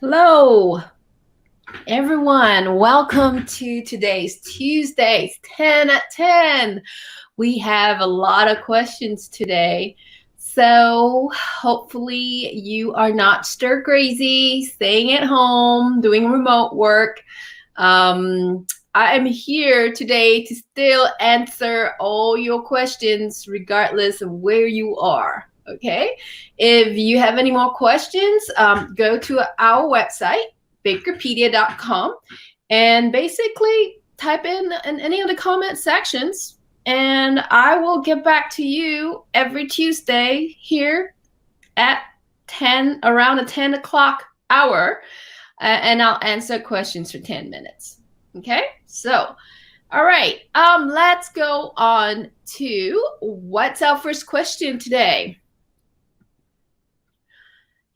Hello, everyone. Welcome to today's Tuesdays 10 at 10. We have a lot of questions today. So, hopefully, you are not stir crazy, staying at home, doing remote work. I am here today to still answer all your questions, regardless of where you are. Okay. If you have any more questions, go to our website, bakerpedia.com, and basically type in any of the comment sections, and I will get back to you every Tuesday here at 10, around the 10 o'clock hour, and I'll answer questions for 10 minutes. Okay, so all right, let's go on to what's our first question today.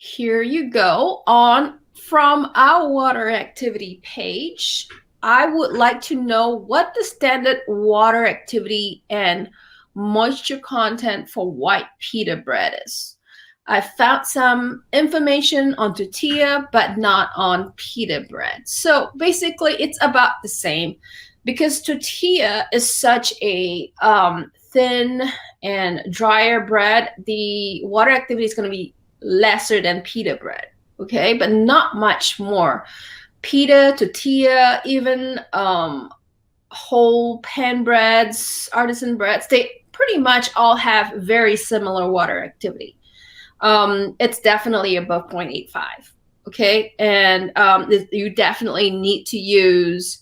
Here you go. On from our water activity page, I would like to know what the standard water activity and moisture content for white pita bread is. I found some information on tortilla, but not on pita bread. So basically, it's about the same because tortilla is such a thin and drier bread. The water activity is going to be lesser than pita bread, okay, but not much more. Pita, tortilla, even whole pan breads, artisan breads, they pretty much all have very similar water activity. It's definitely above 0.85, okay, and you definitely need to use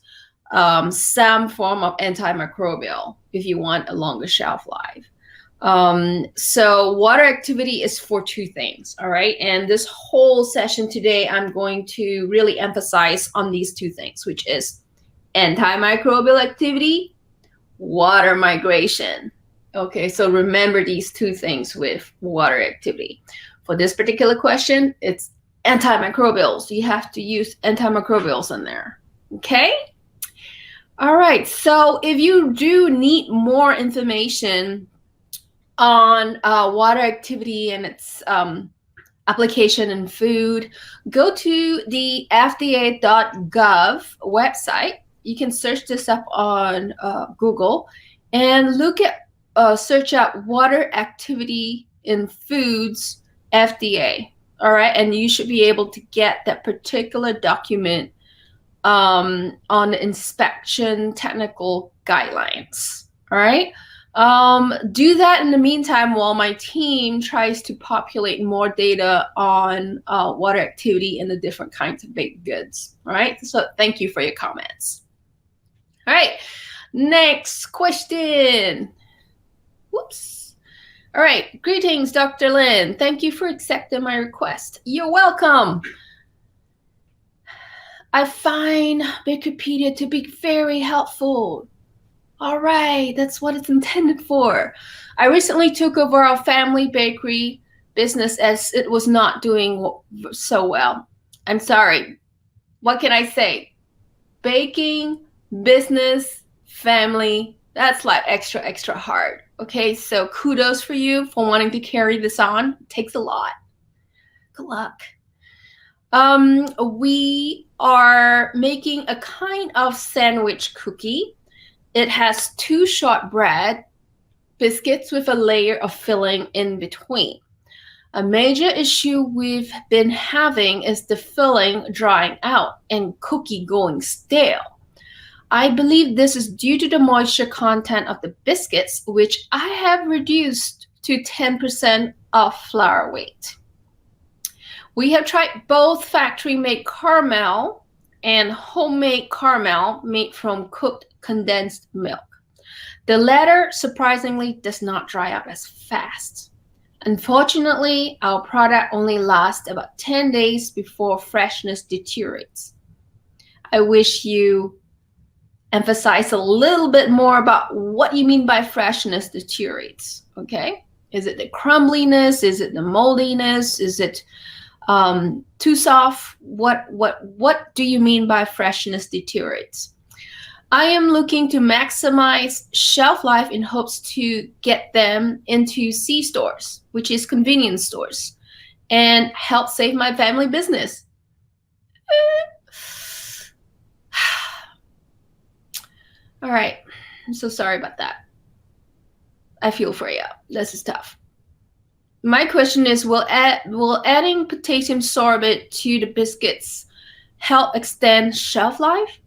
some form of antimicrobial if you want a longer shelf life. So water activity is for two things, all right? And this whole session today, I'm going to really emphasize on these two things, which is antimicrobial activity, water migration. Okay, so remember these two things with water activity. For this particular question, it's antimicrobials. You have to use antimicrobials in there, okay? All right, so if you do need more information on water activity and its application in food, go to the FDA.gov website. You can search this up on Google and look at search out water activity in foods FDA. All right, and you should be able to get that particular document on the inspection technical guidelines. All right. Do that in the meantime while my team tries to populate more data on water activity in the different kinds of baked goods. All right, so thank you for your comments. All right, next question. Whoops. All right, greetings, Dr. Lin. Thank you for accepting my request. You're welcome. I find Bakerpedia to be very helpful. All right, that's what it's intended for. I recently took over our family bakery business as it was not doing so well. I'm sorry. What can I say? Baking, business, family, that's like extra hard. Okay, so kudos for you for wanting to carry this on. It takes a lot. Good luck. We are making a kind of sandwich cookie. It has two shortbread biscuits with a layer of filling in between. A major issue we've been having is the filling drying out and cookie going stale. I believe this is due to the moisture content of the biscuits, which I have reduced to 10% of flour weight. We have tried both factory-made caramel and homemade caramel made from cooked condensed milk. The latter, surprisingly, does not dry out as fast. Unfortunately, our product only lasts about 10 days before freshness deteriorates. I wish you emphasize a little bit more about what you mean by freshness deteriorates, okay? Is it the crumbliness? Is it the moldiness? Is it too soft? What do you mean by freshness deteriorates? I am looking to maximize shelf life in hopes to get them into C-stores, which is convenience stores, and help save my family business. All right. I'm so sorry about that. I feel for you. This is tough. My question is, will adding potassium sorbate to the biscuits help extend shelf life?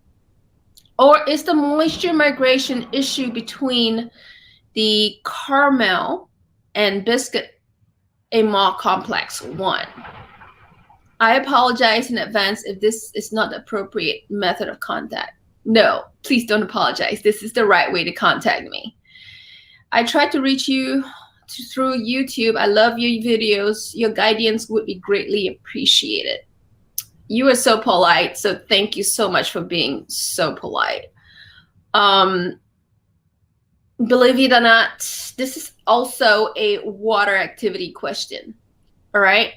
Or is the moisture migration issue between the caramel and biscuit a more complex one? I apologize in advance if this is not the appropriate method of contact. No, please don't apologize. This is the right way to contact me. I tried to reach you through YouTube. I love your videos. Your guidance would be greatly appreciated. You are so polite, so thank you so much for being so polite. Believe it or not, this is also a water activity question. All right.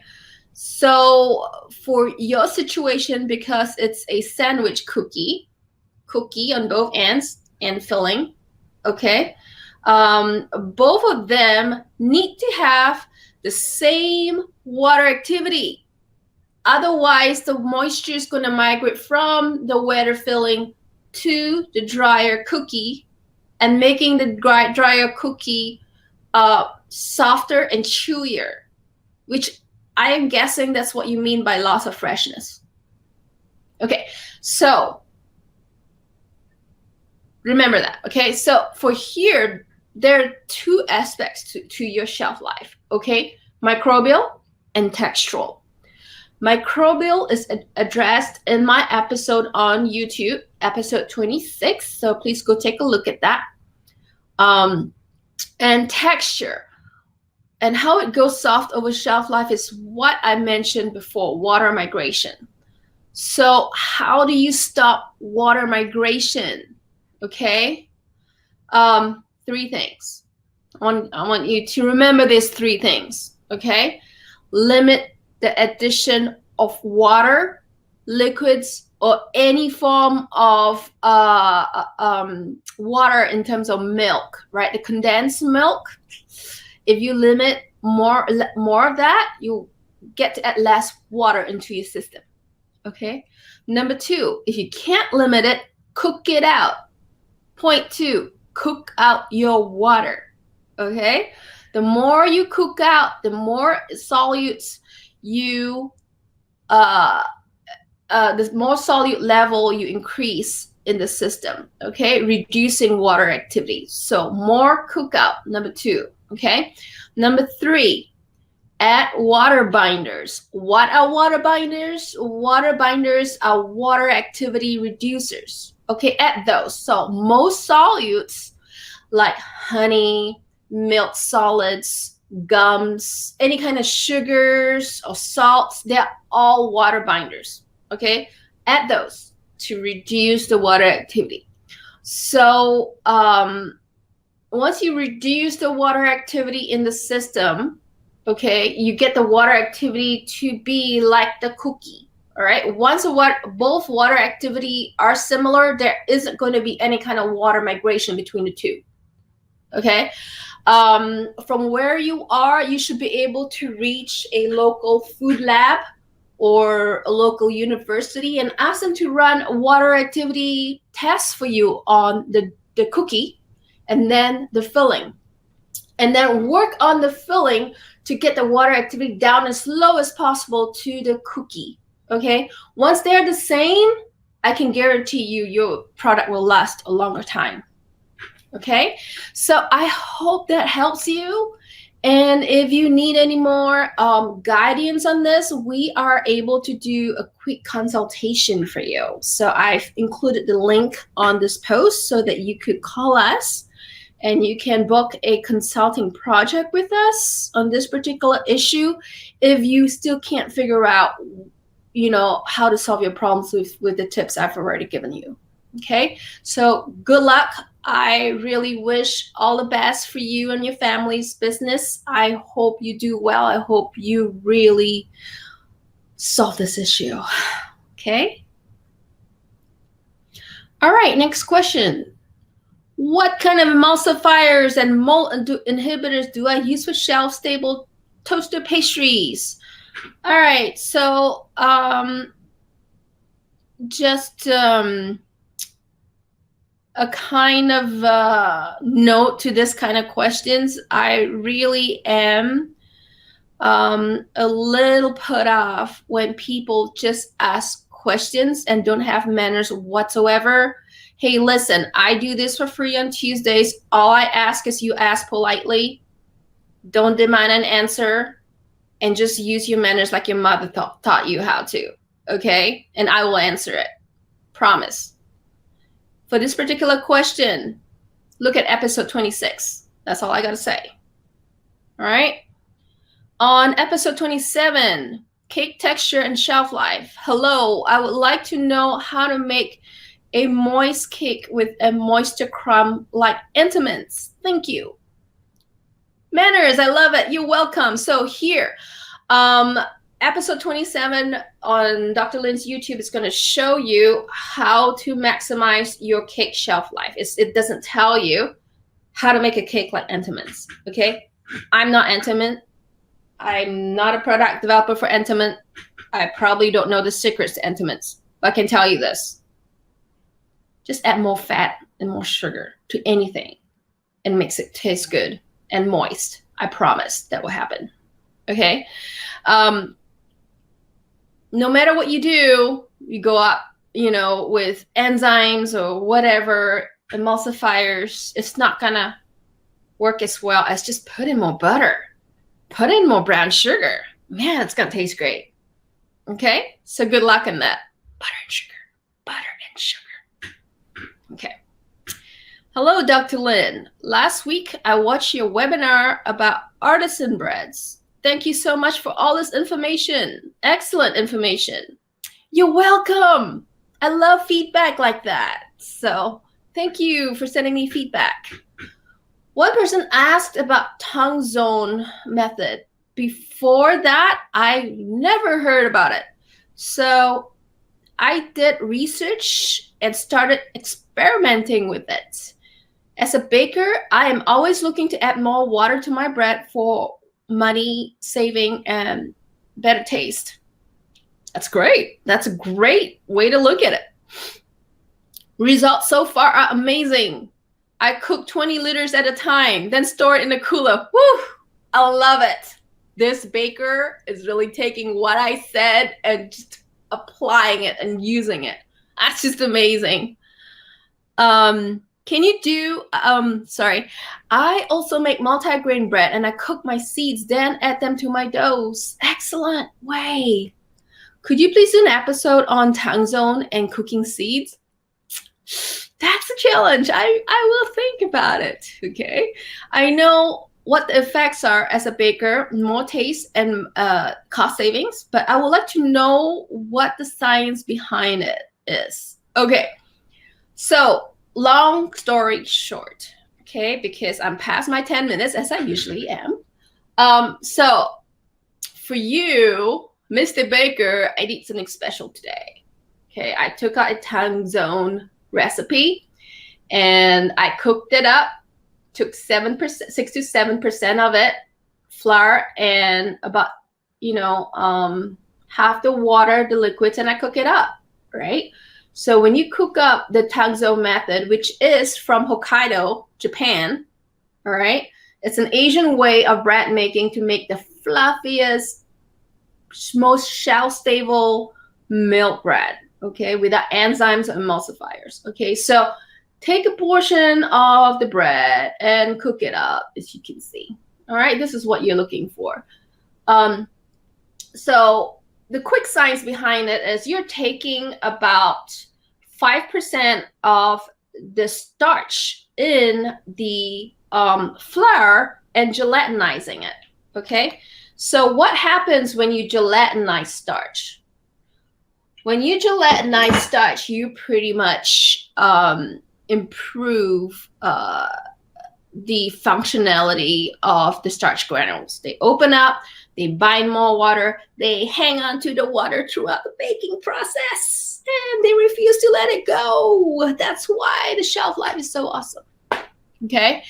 So for your situation, because it's a sandwich cookie on both ends and filling, okay, both of them need to have the same water activity. Otherwise, the moisture is going to migrate from the wetter filling to the drier cookie and making the drier cookie softer and chewier, which I am guessing that's what you mean by loss of freshness. Okay, so remember that, okay? So for here, there are two aspects to your shelf life, okay? Microbial and textural. Microbial is addressed in my episode on YouTube, episode 26, so please go take a look at that. And texture and how it goes soft over shelf life is what I mentioned before, water migration. So how do you stop water migration? Okay, three things. I want you to remember these three things, okay? Limit the addition of water, liquids, or any form of water in terms of milk, right? The condensed milk, if you limit more of that, you get to add less water into your system, okay? Number two, if you can't limit it, cook it out. Point two, cook out your water, okay? The more you cook out, the more solutes you, the more solute level you increase in the system, okay? Reducing water activity. So more cook out, number two, okay? Number three, add water binders. What are water binders? Water binders are water activity reducers. Okay, add those. So most solutes like honey, milk solids, gums, any kind of sugars or salts, they're all water binders. Okay, add those to reduce the water activity. So once you reduce the water activity in the system, okay, you get the water activity to be like the cookie. All right. Once both water activity are similar, there isn't going to be any kind of water migration between the two. Okay. From where you are, you should be able to reach a local food lab or a local university and ask them to run water activity tests for you on the cookie and then the filling. And then work on the filling to get the water activity down as low as possible to the cookie. Okay, once they're the same, I can guarantee you your product will last a longer time. Okay, so I hope that helps you. And if you need any more guidance on this, we are able to do a quick consultation for you. So I've included the link on this post so that you could call us and you can book a consulting project with us on this particular issue if you still can't figure out, you know, how to solve your problems with the tips I've already given you. Okay, so good luck. I really wish all the best for you and your family's business. I hope you do well. I hope you really solve this issue. Okay. All right, next question. What kind of emulsifiers and mold inhibitors do I use for just a kind of note to this kind of questions. I really am a little put off when people just ask questions and don't have manners whatsoever. Hey, listen, I do this for free on Tuesdays. All I ask is you ask politely. Don't demand an answer, and just use your manners like your mother taught you how to. Okay? And I will answer it. Promise. For this particular question, look at episode 26. That's all I got to say. All right? On episode 27, cake texture and shelf life. Hello, I would like to know how to make a moist cake with a moisture crumb like Entenmann's. Thank you. Manners, I love it. You're welcome. So here, episode 27 on Dr. Lynn's YouTube is going to show you how to maximize your cake shelf life. It doesn't tell you how to make a cake like Entenmann's. Okay, I'm not Entenmann. I'm not a product developer for Entenmann. I probably don't know the secrets to Entenmann's, but I can tell you this. Just add more fat and more sugar to anything and makes it taste good and moist. I promise that will happen. Okay? No matter what you do, you go up, with enzymes or whatever, emulsifiers, it's not gonna work as well as just put in more butter. Put in more brown sugar. Man, it's going to taste great. Okay? So good luck on that. Butter and sugar. Butter and sugar. Okay. Hello, Dr. Lynn. Last week, I watched your webinar about artisan breads. Thank you so much for all this information. Excellent information. You're welcome. I love feedback like that. So thank you for sending me feedback. One person asked about Tangzone method. Before that, I never heard about it. So I did research and started experimenting with it. As a baker, I am always looking to add more water to my bread for money saving and better taste. That's great. That's a great way to look at it. Results so far are amazing. I cook 20 liters at a time, then store it in a cooler. Woo! I love it. This baker is really taking what I said and just applying it and using it. That's just amazing. Can you do, I also make multi-grain bread and I cook my seeds, then add them to my doughs. Excellent way. Could you please do an episode on Tangzone and cooking seeds? That's a challenge. I will think about it. Okay. I know what the effects are as a baker, more taste and cost savings, but I would like to know what the science behind it is. Okay. So long story short, okay, because I'm past my 10 minutes as I usually am. So for you, Mr. Baker, I did something special today. Okay. I took out a Tangzone recipe and I cooked it up, took 6 to 7% of it, flour, and about half the water, the liquids, and I cook it up, right? So when you cook up the Tangzone method, which is from Hokkaido, Japan, all right, it's an Asian way of bread making to make the fluffiest, most shelf-stable milk bread, okay, without enzymes or emulsifiers. Okay, so take a portion of the bread and cook it up, as you can see. All right, this is what you're looking for. So the quick science behind it is you're taking about 5% of the starch in the flour and gelatinizing it. Okay, so what happens when you gelatinize starch? When you gelatinize starch, you pretty much improve the functionality of the starch granules. They open up, they bind more water, they hang on to the water throughout the baking process, and they refuse to let it go. That's why the shelf life is so awesome. Okay,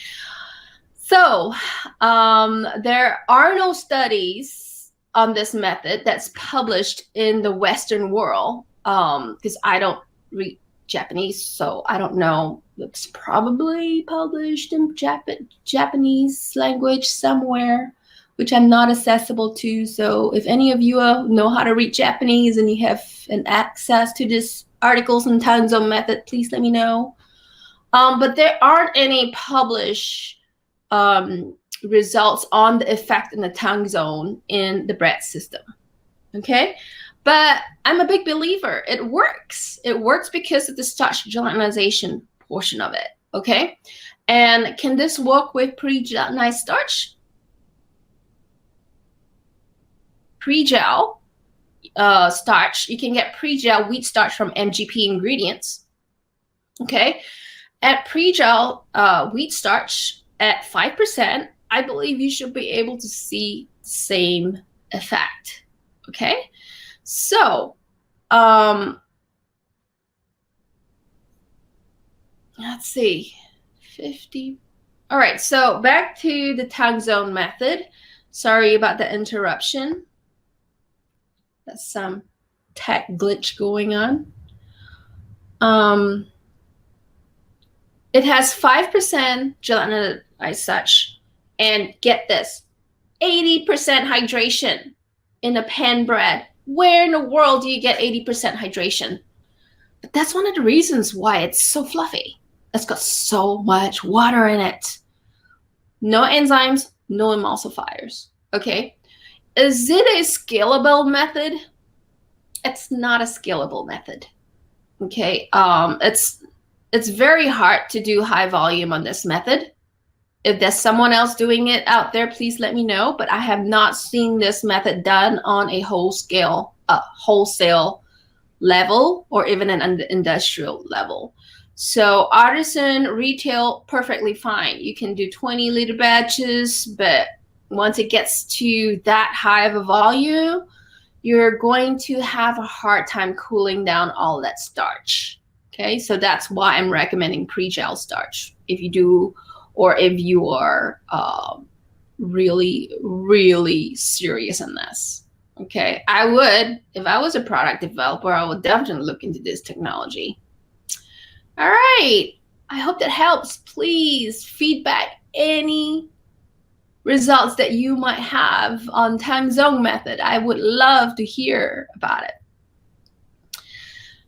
so there are no studies on this method that's published in the Western world. because I don't read Japanese, so I don't know. It's probably published in Japanese language somewhere, which I'm not accessible to. So if any of you know how to read Japanese and you have an access to this articles and time zone method, please let me know. But there aren't any published results on the effect in the time zone in the Bread system. Okay, but I'm a big believer. It works. It works because of the starch gelatinization portion of it. Okay, and can this work with pre-gelatinized starch? Pre-gel starch, you can get pre-gel wheat starch from MGP Ingredients. Okay, at pre-gel wheat starch at 5%, I believe you should be able to see the same effect. Okay, so let's see, 50. All right, so back to the time zone method. Sorry about the interruption. That's some tech glitch going on. It has 5% gelatinized starch, and get this, 80% hydration in a pan bread. Where in the world do you get 80% hydration? But that's one of the reasons why it's so fluffy. It's got so much water in it. No enzymes, no emulsifiers. Okay. Is it a scalable method? It's not a scalable method. Okay. It's very hard to do high volume on this method. If there's someone else doing it out there, please let me know. But I have not seen this method done on a wholesale level or even an industrial level. So artisan, retail, perfectly fine. You can do 20-liter batches, but once it gets to that high of a volume, you're going to have a hard time cooling down all that starch. Okay, so that's why I'm recommending pre-gel starch if you do, or if you are really, really serious on this. Okay, I would, if I was a product developer, I would definitely look into this technology. All right, I hope that helps. Please feedback any results that you might have on time zone method. I would love to hear about it.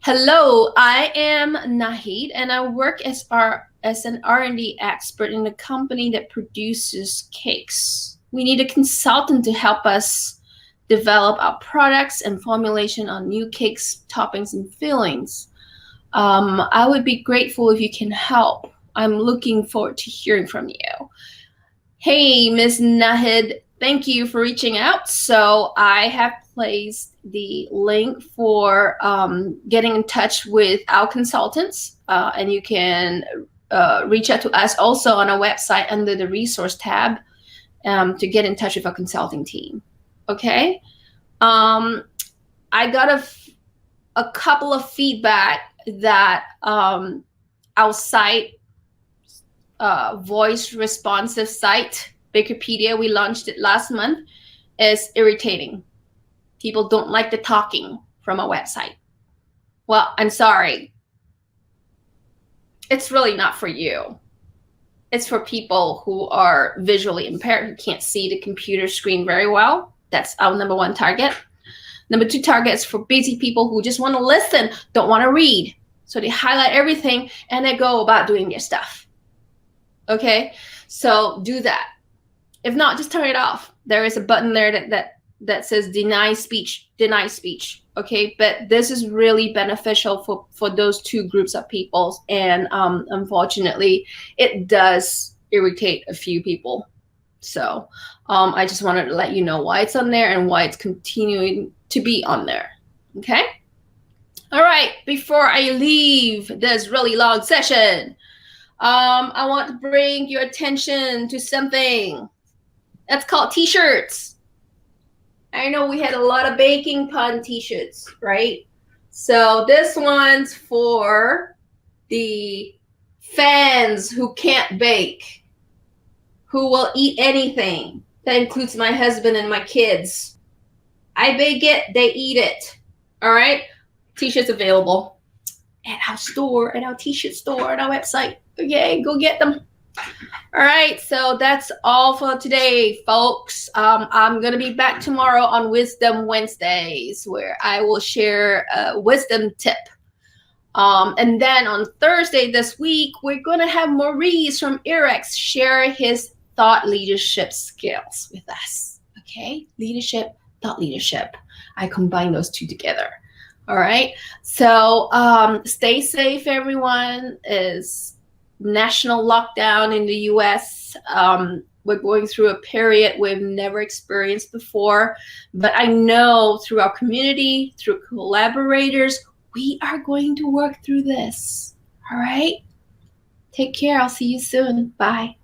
Hello, I am Nahid, and I work as an R&D expert in a company that produces cakes. We need a consultant to help us develop our products and formulation on new cakes, toppings, and fillings. I would be grateful if you can help. I'm looking forward to hearing from you. Hey, Ms. Nahid, thank you for reaching out. So I have placed the link for getting in touch with our consultants, and you can reach out to us also on our website under the resource tab to get in touch with our consulting team. Okay. I got a couple of feedback that our site, voice responsive site, Bakerpedia, we launched it last month, is irritating. People don't like the talking from a website. Well, I'm sorry. It's really not for you. It's for people who are visually impaired, who can't see the computer screen very well. That's our number one target. Number two target is for busy people who just want to listen, don't want to read. So they highlight everything and they go about doing their stuff. Okay, so do that. If not, just turn it off. There is a button there that says deny speech. Okay, but this is really beneficial for those two groups of people, and unfortunately, it does irritate a few people. So I just wanted to let you know why it's on there and why it's continuing to be on there. Okay. All right. Before I leave this really long session, I want to bring your attention to something that's called t-shirts. I know we had a lot of baking pun t-shirts, right? So this one's for the fans who can't bake, who will eat anything. That includes my husband and my kids. I bake it, they eat it. All right? T-shirts available at our store, at our T-shirt store, at our website. Okay, go get them. All right, so that's all for today, folks. I'm going to be back tomorrow on Wisdom Wednesdays, where I will share a wisdom tip. And then on Thursday this week, we're going to have Maurice from IREX share his thought leadership skills with us. Okay, leadership, thought leadership. I combine those two together. All right, so stay safe, everyone. Is national lockdown in the US. We're going through a period we've never experienced before, but I know through our community, through collaborators, we are going to work through this. All right, take care. I'll see you soon. Bye.